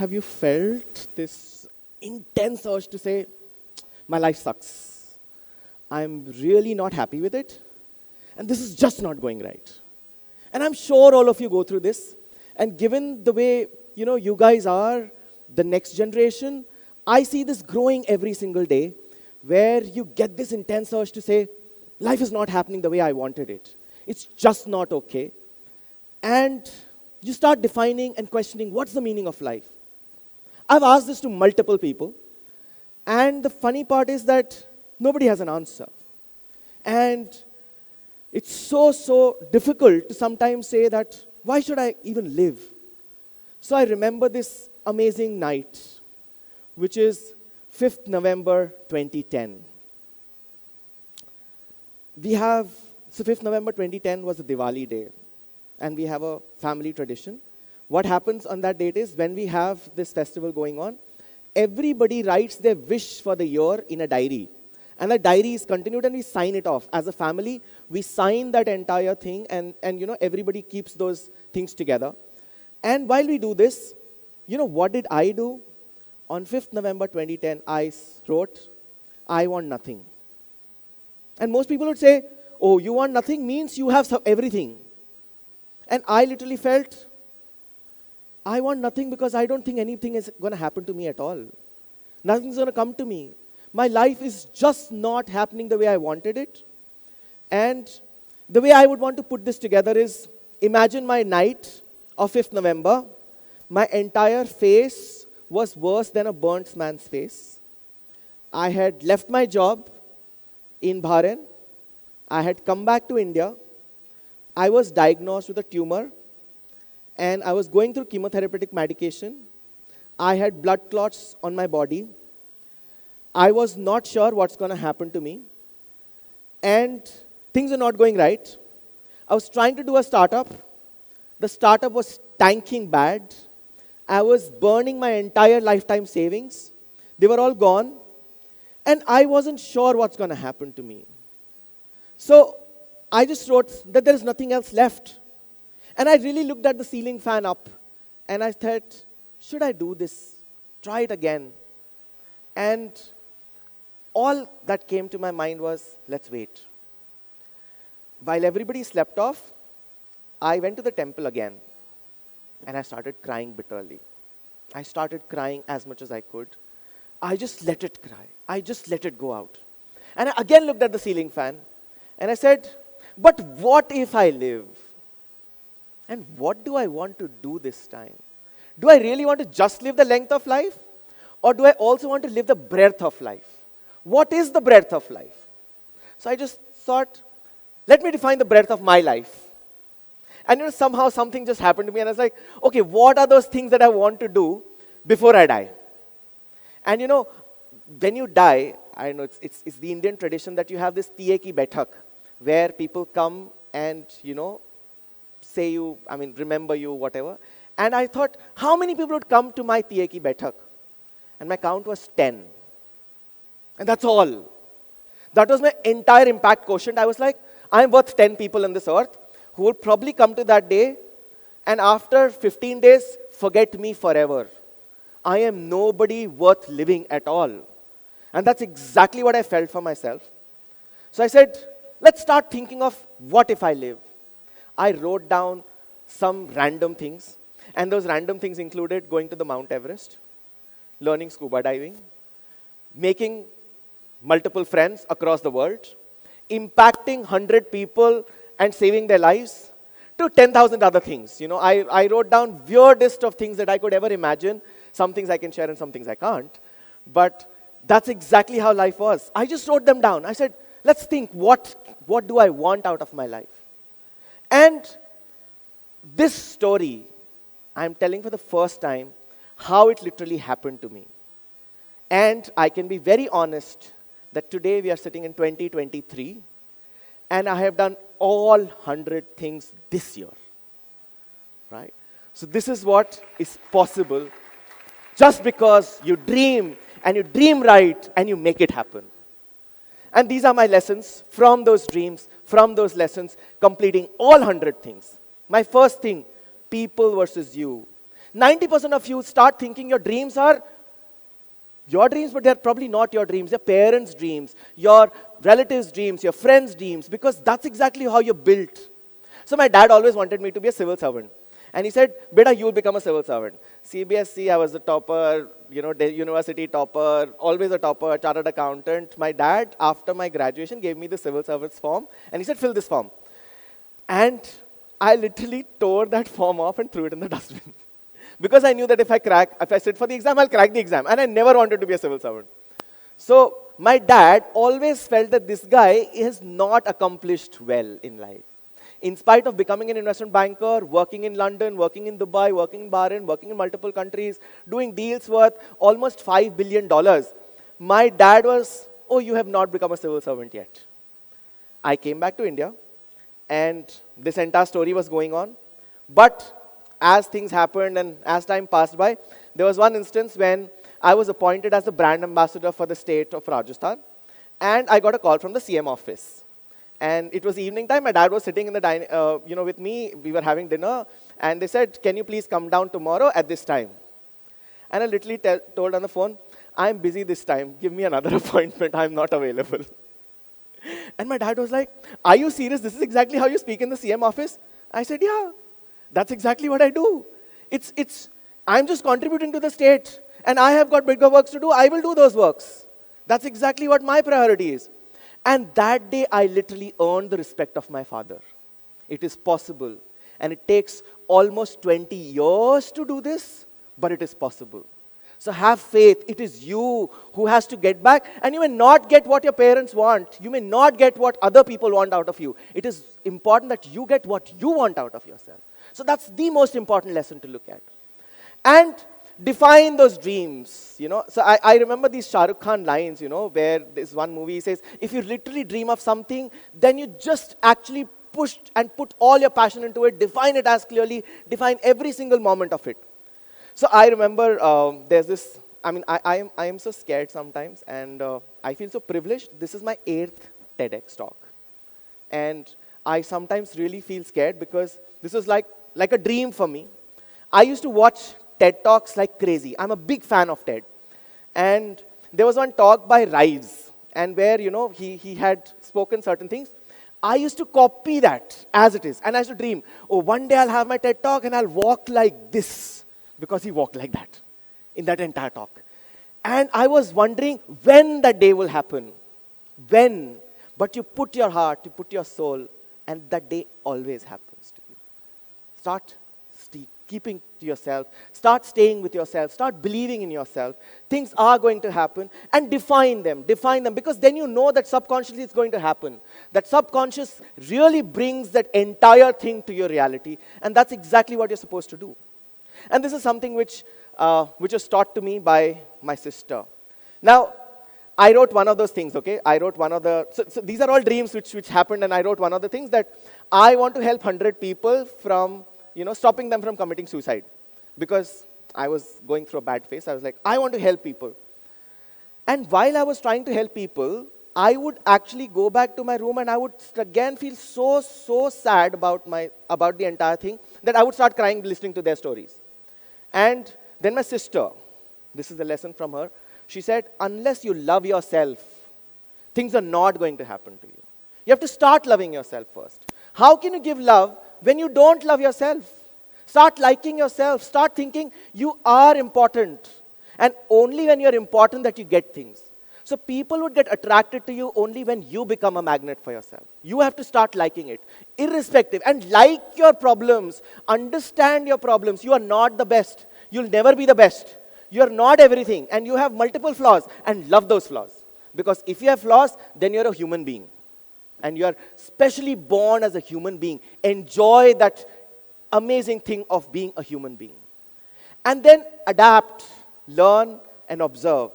have you felt this intense urge to say, my life sucks. I'm really not happy with it. And this is just not going right. And I'm sure all of you go through this. And given the way, you guys are, the next generation, I see this growing every single day, where you get this intense urge to say, life is not happening the way I wanted it. It's just not okay. And you start defining and questioning, what's the meaning of life? I've asked this to multiple people. And the funny part is that nobody has an answer. And it's so difficult to sometimes say that, why should I even live? So I remember this amazing night, which is 5th November 2010. 5th November 2010 was a Diwali day, and we have a family tradition. What happens on that date is, when we have this festival going on, everybody writes their wish for the year in a diary. And the diary is continued and we sign it off. As a family, we sign that entire thing and everybody keeps those things together. And while we do this, what did I do? On 5th November 2010, I wrote, I want nothing. And most people would say, oh, you want nothing means you have everything. And I literally felt, I want nothing because I don't think anything is going to happen to me at all. Nothing's going to come to me. My life is just not happening the way I wanted it. And the way I would want to put this together is, imagine my night of 5th November. My entire face was worse than a burnt man's face. I had left my job in Bahrain. I had come back to India. I was diagnosed with a tumor. And I was going through chemotherapeutic medication. I had blood clots on my body. I was not sure what's going to happen to me. And things are not going right. I was trying to do a startup. The startup was tanking bad. I was burning my entire lifetime savings. They were all gone. And I wasn't sure what's going to happen to me. So I just wrote that there is nothing else left. And I really looked at the ceiling fan up. And I thought, should I do this? Try it again. And all that came to my mind was, let's wait. While everybody slept off, I went to the temple again. And I started crying bitterly. I started crying as much as I could. I just let it cry. I just let it go out. And I again looked at the ceiling fan. And I said, but what if I live? And what do I want to do this time? Do I really want to just live the length of life? Or do I also want to live the breadth of life? What is the breadth of life? So I just thought, let me define the breadth of my life. And somehow something just happened to me and I was like, okay, what are those things that I want to do before I die? And when you die, I know it's the Indian tradition that you have this TEDx Baithak, where people come and, say you, remember you, whatever. And I thought, how many people would come to my TEDx Baithak? And my count was 10. And that's all. That was my entire impact quotient. I was like, I'm worth 10 people on this earth who will probably come to that day and after 15 days, forget me forever. I am nobody worth living at all. And that's exactly what I felt for myself. So I said, let's start thinking of what if I live. I wrote down some random things. And those random things included going to the Mount Everest, learning scuba diving, making multiple friends across the world, impacting 100 people and saving their lives, to 10,000 other things. I wrote down weirdest of things that I could ever imagine. Some things I can share and some things I can't. But that's exactly how life was. I just wrote them down. I said, let's think, what do I want out of my life? And this story, I'm telling for the first time how it literally happened to me. And I can be very honest that today we are sitting in 2023, and I have done all 100 things this year, right? So this is what is possible just because you dream, and you dream right, and you make it happen. And these are my lessons from those dreams, from those lessons, completing all 100 things. My first thing, people versus you. 90% of you start thinking your dreams are your dreams, but they're probably not your dreams. Your parents' dreams, your relatives' dreams, your friends' dreams, because that's exactly how you're built. So my dad always wanted me to be a civil servant. And he said, beta, you'll become a civil servant. CBSE, I was a topper, university topper, always a topper, chartered accountant. My dad, after my graduation, gave me the civil service form. And he said, fill this form. And I literally tore that form off and threw it in the dustbin. Because I knew that if I sit for the exam, I'll crack the exam. And I never wanted to be a civil servant. So my dad always felt that this guy has not accomplished well in life. In spite of becoming an investment banker, working in London, working in Dubai, working in Bahrain, working in multiple countries, doing deals worth almost $5 billion, my dad was, oh, you have not become a civil servant yet. I came back to India, and this entire story was going on. But as things happened and as time passed by, there was one instance when I was appointed as the brand ambassador for the state of Rajasthan, and I got a call from the CM office. And it was evening time. My dad was sitting in the with me. We were having dinner, and they said, "Can you please come down tomorrow at this time?" And I literally told on the phone, "I'm busy this time. Give me another appointment. I'm not available." And my dad was like, "Are you serious? This is exactly how you speak in the CM office?" I said, "Yeah, that's exactly what I do. I'm just contributing to the state, and I have got bigger works to do. I will do those works. That's exactly what my priority is." And that day, I literally earned the respect of my father. It is possible. And it takes almost 20 years to do this, but it is possible. So have faith. It is you who has to get back. And you may not get what your parents want. You may not get what other people want out of you. It is important that you get what you want out of yourself. So that's the most important lesson to look at. And define those dreams, So I remember these Shah Rukh Khan lines, where this one movie says, if you literally dream of something, then you just actually push and put all your passion into it, define it as clearly, define every single moment of it. So I remember there's this, I am so scared sometimes, and I feel so privileged. This is my 8th TEDx talk. And I sometimes really feel scared because this was like a dream for me. I used to watch TED Talks like crazy. I'm a big fan of TED. And there was one talk by Rives, and where, he had spoken certain things. I used to copy that as it is. And I used to dream, oh, one day I'll have my TED Talk and I'll walk like this. Because he walked like that in that entire talk. And I was wondering when that day will happen. When? But you put your heart, you put your soul, and that day always happens to you. Start keeping to yourself. Start staying with yourself. Start believing in yourself. Things are going to happen, and define them. Define them, because then you know that subconsciously it's going to happen. That subconscious really brings that entire thing to your reality, and that's exactly what you're supposed to do. And this is something which was taught to me by my sister. Now, I wrote one of those things, okay? I wrote one of the, so these are all dreams which happened, and I wrote one of the things that I want to help 100 people from, stopping them from committing suicide. Because I was going through a bad phase. I was like, I want to help people. And while I was trying to help people, I would actually go back to my room, and I would again feel so sad about the entire thing that I would start crying listening to their stories. And then my sister, this is the lesson from her, she said, unless you love yourself, things are not going to happen to you. You have to start loving yourself first. How can you give love when you don't love yourself? Start liking yourself. Start thinking you are important. And only when you're important that you get things. So people would get attracted to you only when you become a magnet for yourself. You have to start liking it, irrespective. And like your problems, understand your problems. You are not the best. You'll never be the best. You are not everything. And you have multiple flaws. And love those flaws. Because if you have flaws, then you're a human being. And you are specially born as a human being. Enjoy that amazing thing of being a human being. And then adapt, learn, and observe.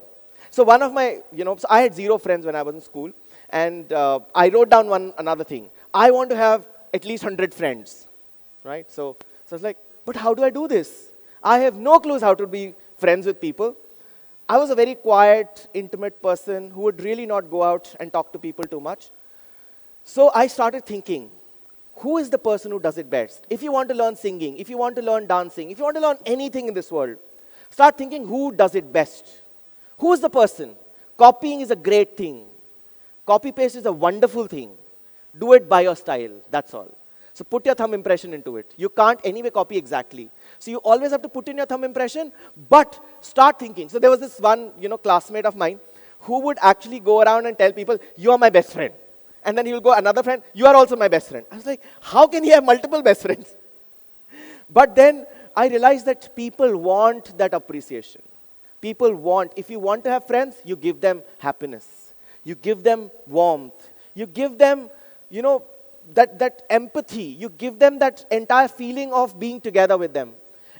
So one of my, so I had 0 friends when I was in school, and I wrote down another thing. I want to have at least 100 friends, right? So I was like, but how do I do this? I have no clues how to be friends with people. I was a very quiet, intimate person who would really not go out and talk to people too much. So I started thinking, who is the person who does it best? If you want to learn singing, if you want to learn dancing, if you want to learn anything in this world, start thinking who does it best. Who is the person? Copying is a great thing. Copy-paste is a wonderful thing. Do it by your style, that's all. So put your thumb impression into it. You can't anyway copy exactly. So you always have to put in your thumb impression, but start thinking. So there was this one, classmate of mine who would actually go around and tell people, you are my best friend. And then he will go, another friend, you are also my best friend. I was like, how can he have multiple best friends? But then I realized that people want that appreciation. People want, if you want to have friends, you give them happiness. You give them warmth. You give them, that empathy. You give them that entire feeling of being together with them.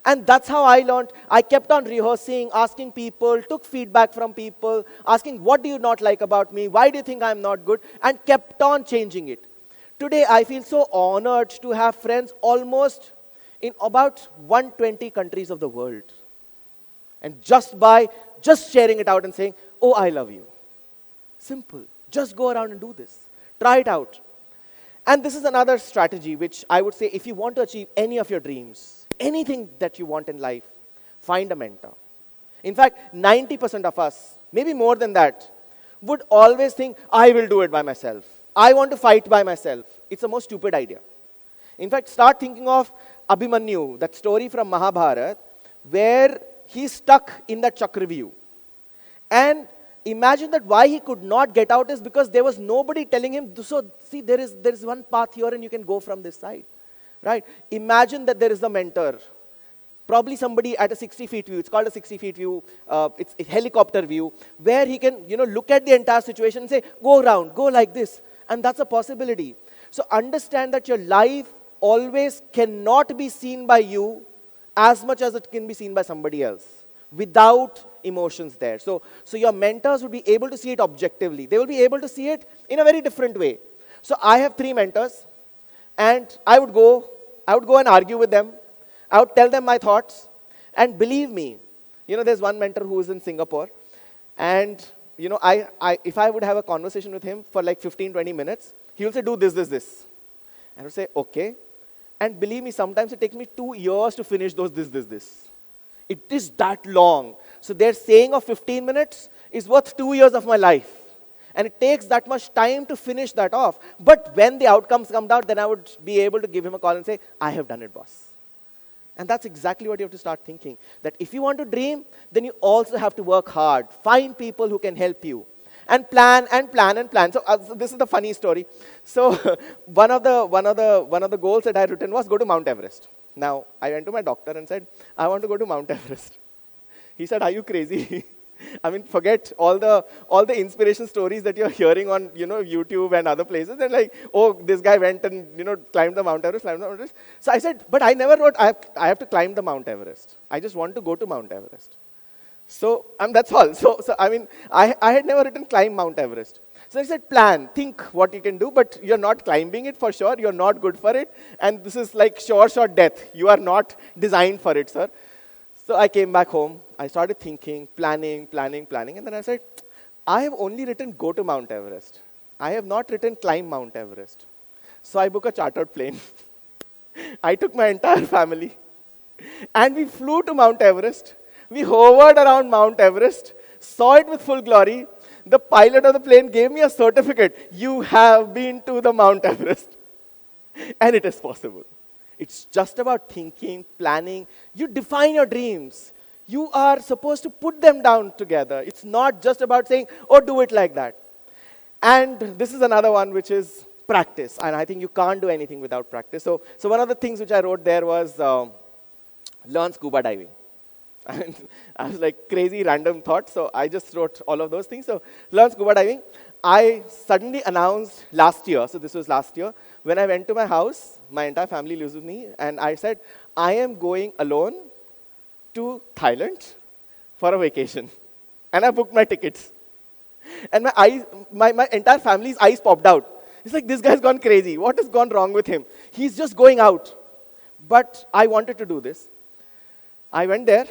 And that's how I learned. I kept on rehearsing, asking people, took feedback from people, asking, what do you not like about me? Why do you think I'm not good? And kept on changing it. Today, I feel so honored to have friends almost in about 120 countries of the world. And just by sharing it out and saying, oh, I love you. Simple. Just go around and do this. Try it out. And this is another strategy which I would say, if you want to achieve any of your dreams, anything that you want in life, find a mentor. In fact, 90% of us, maybe more than that, would always think, I will do it by myself. I want to fight by myself. It's the most stupid idea. In fact, start thinking of Abhimanyu, that story from Mahabharata, where he's stuck in that Chakravyuh. And imagine that why he could not get out is because there was nobody telling him, so see, there is one path here and you can go from this side. Right? Imagine that there is a mentor, probably somebody at a 60 feet view. It's called a 60 feet view. It's a helicopter view where he can, look at the entire situation and say, go around, go like this. And that's a possibility. So understand that your life always cannot be seen by you as much as it can be seen by somebody else without emotions there. So your mentors would be able to see it objectively. They will be able to see it in a very different way. So I have 3 mentors. And I would go and argue with them. I would tell them my thoughts. And believe me, there's one mentor who is in Singapore. And, if I would have a conversation with him for like 15, 20 minutes, he will say, do this, this, this. And I would say, okay. And believe me, sometimes it takes me 2 years to finish those this, this, this. It is that long. So their saying of 15 minutes is worth 2 years of my life. And it takes that much time to finish that off. But when the outcomes come out, then I would be able to give him a call and say, I have done it, boss. And that's exactly what you have to start thinking. That if you want to dream, then you also have to work hard. Find people who can help you. And plan and plan and plan. So this is the funny story. So one of the goals that I had written was go to Mount Everest. Now, I went to my doctor and said, I want to go to Mount Everest. He said, are you crazy? I mean, forget all the inspiration stories that you're hearing on, YouTube and other places. And like, oh, this guy went and, climbed the Mount Everest, So I said, but I never wrote, I have to climb the Mount Everest. I just want to go to Mount Everest. So, that's all. So I mean, I had never written climb Mount Everest. So I said, plan, think what you can do, but you're not climbing it for sure. You're not good for it. And this is like sure death. You are not designed for it, sir. So I came back home. I started thinking, planning. And then I said, I have only written go to Mount Everest. I have not written climb Mount Everest. So I booked a chartered plane. I took my entire family. And we flew to Mount Everest. We hovered around Mount Everest, saw it with full glory. The pilot of the plane gave me a certificate. You have been to the Mount Everest. And it is possible. It's just about thinking, planning. You define your dreams. You are supposed to put them down together. It's not just about saying, oh, do it like that. And this is another one, which is practice. And I think you can't do anything without practice. So one of the things which I wrote there was learn scuba diving. And I was like, crazy random thought. So I just wrote all of those things. So learn scuba diving. I suddenly announced last year, so this was last year, when I went to my house, my entire family lives with me, and I said, I am going alone to Thailand for a vacation. And I booked my tickets. And my entire family's eyes popped out. It's like, this guy's gone crazy. What has gone wrong with him? He's just going out. But I wanted to do this. I went there,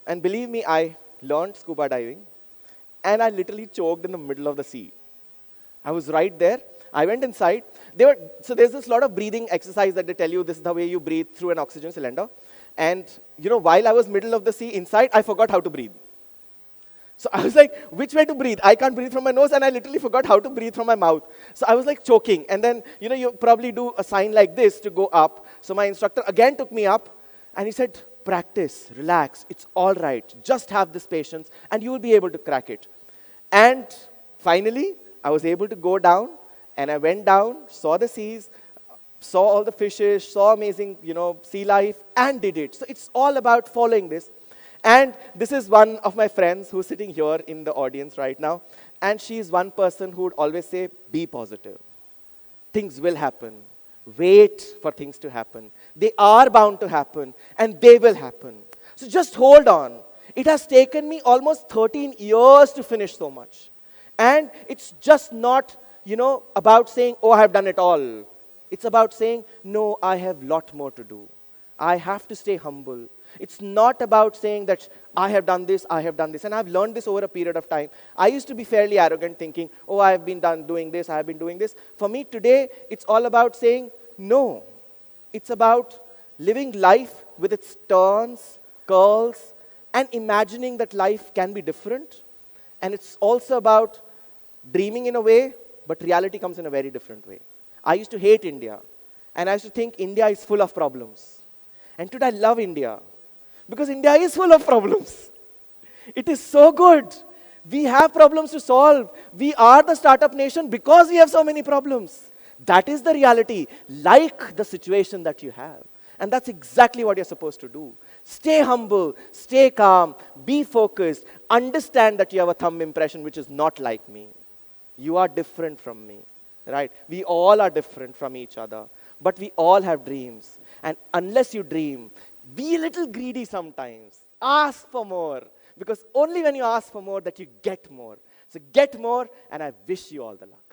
and believe me, I learned scuba diving. And I literally choked in the middle of the sea. I was right there. I went inside. So there's this lot of breathing exercise that they tell you, this is the way you breathe through an oxygen cylinder. And, while I was middle of the sea inside, I forgot how to breathe. So I was like, which way to breathe? I can't breathe from my nose, and I literally forgot how to breathe from my mouth. So I was like choking. And then, you probably do a sign like this to go up. So my instructor again took me up, and he said, practice, relax, it's all right. Just have this patience, and you will be able to crack it. And finally, I was able to go down, and I went down, saw the seas, saw all the fishes, saw amazing, sea life, and did it. So it's all about following this. And this is one of my friends who's sitting here in the audience right now. And she's one person who would always say, be positive. Things will happen. Wait for things to happen. They are bound to happen, and they will happen. So just hold on. It has taken me almost 13 years to finish so much. And it's just not, about saying, oh, I have done it all. It's about saying, no, I have a lot more to do. I have to stay humble. It's not about saying that I have done this, I have done this. And I've learned this over a period of time. I used to be fairly arrogant, thinking, oh, I have been doing this, I have been doing this. For me today, it's all about saying, no. It's about living life with its turns, curls, and imagining that life can be different. And it's also about dreaming in a way, but reality comes in a very different way. I used to hate India, and I used to think India is full of problems. And today I love India, because India is full of problems. It is so good. We have problems to solve. We are the startup nation because we have so many problems. That is the reality, like the situation that you have. And that's exactly what you're supposed to do. Stay humble, stay calm, be focused, understand that you have a thumb impression which is not like me. You are different from me. Right? We all are different from each other, but we all have dreams. And unless you dream, be a little greedy sometimes. Ask for more, because only when you ask for more that you get more. So get more, and I wish you all the luck.